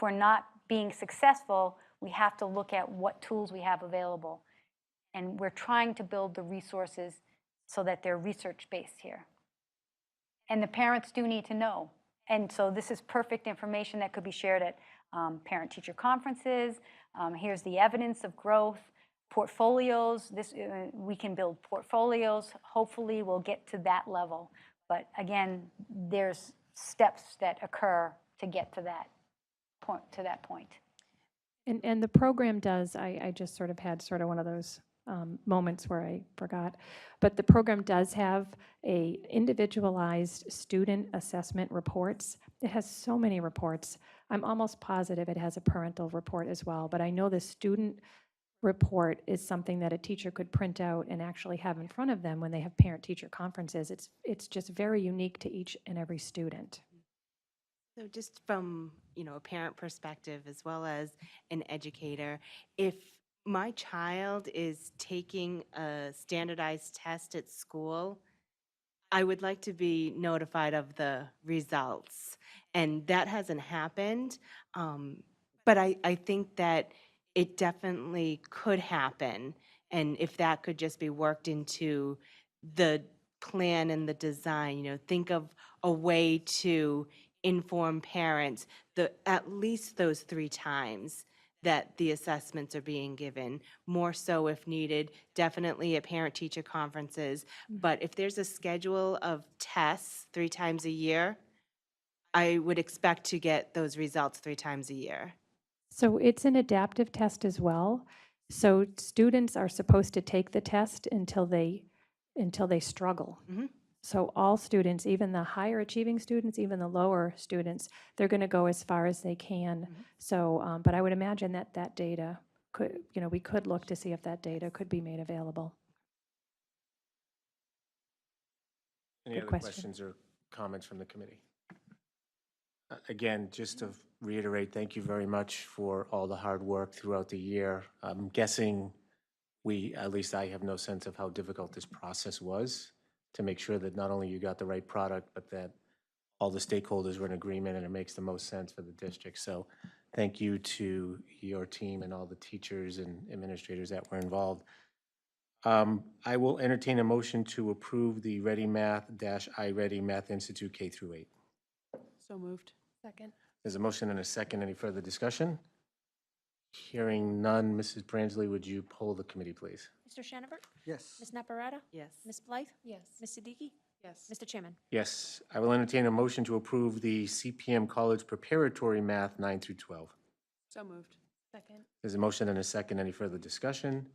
we're not being successful, we have to look at what tools we have available. And we're trying to build the resources so that they're research-based here. And the parents do need to know. And so this is perfect information that could be shared at parent-teacher conferences. Here's the evidence of growth. Portfolios, we can build portfolios. Hopefully we'll get to that level. But again, there's steps that occur to get to that point. And the program does, I just sort of had sort of one of those moments where I forgot, but the program does have a individualized student assessment reports. It has so many reports. I'm almost positive it has a parental report as well, but I know the student report is something that a teacher could print out and actually have in front of them when they have parent-teacher conferences. It's just very unique to each and every student. So just from, a parent perspective as well as an educator, if my child is taking a standardized test at school, I would like to be notified of the results. And that hasn't happened. But I think that it definitely could happen. And if that could just be worked into the plan and the design, think of a way to inform parents at least those 3 times that the assessments are being given, more so if needed, definitely at parent-teacher conferences. But if there's a schedule of tests 3 times a year, I would expect to get those results 3 times a year. So it's an adaptive test as well. So students are supposed to take the test until they struggle. Mhm. So all students, even the higher achieving students, even the lower students, they're going to go as far as they can. So, but I would imagine that data could, we could look to see if that data could be made available. Any Good other question. questions or comments from the committee? Again, just to reiterate, thank you very much for all the hard work throughout the year. I'm guessing at least I have no sense of how difficult this process was to make sure that not only you got the right product, but that all the stakeholders were in agreement and it makes the most sense for the district. So thank you to your team and all the teachers and administrators that were involved. I will entertain a motion to approve the Ready Math-iReady Math Institute K through 8. So moved. Second. There's a motion and a second. Any further discussion? Hearing none, Mrs. Pransley, would you poll the committee, please? Mr. Shanafort? Yes. Ms. Naparata? Yes. Ms. Blythe? Yes. Ms. Siddiqui? Yes. Mr. Chairman? Yes, I will entertain a motion to approve the CPM College Preparatory Math 9 through 12. So moved. Second. There's a motion and a second. Any further discussion?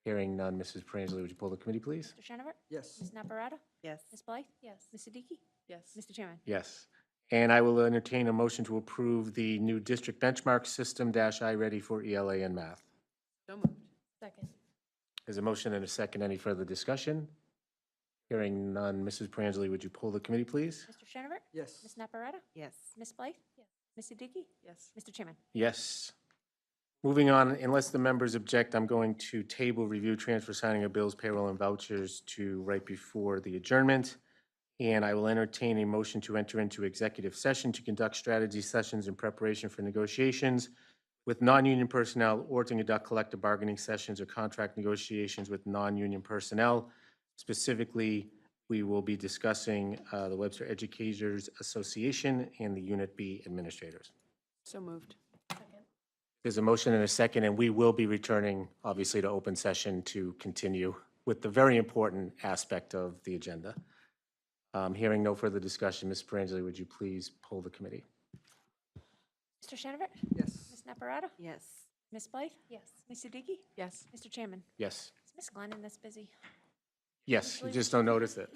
Hearing none, Mrs. Pransley, would you poll the committee, please? Mr. Shanafort? Yes. Ms. Naparata? Yes. Ms. Blythe? Yes. Ms. Siddiqui? Yes. Mr. Chairman? Yes. And I will entertain a motion to approve the new district benchmark system -iReady for ELA and math. So moved. Second. There's a motion and a second. Any further discussion? Hearing none, Mrs. Pransley, would you poll the committee, please? Mr. Shanafort? Yes. Ms. Naparata? Yes. Ms. Blythe? Yes. Ms. Siddiqui? Yes. Mr. Chairman? Yes. Moving on, unless the members object, I'm going to table review, transfer, signing of bills, payroll, and vouchers to right before the adjournment. And I will entertain a motion to enter into executive session to conduct strategy sessions in preparation for negotiations with non-union personnel or to conduct collective bargaining sessions or contract negotiations with non-union personnel. Specifically, we will be discussing the Webster Educators Association and the Unit B administrators. So moved. There's a motion and a second, and we will be returning, obviously, to open session to continue with the very important aspect of the agenda. Hearing no further discussion, Ms. Pransley, would you please poll the committee? Mr. Shanafort? Yes. Ms. Naparata? Yes. Ms. Blythe? Yes. Ms. Siddiqui? Yes. Mr. Chairman? Yes. Is Ms. Glennon this busy? Yes, you Usually just we don't should- notice it.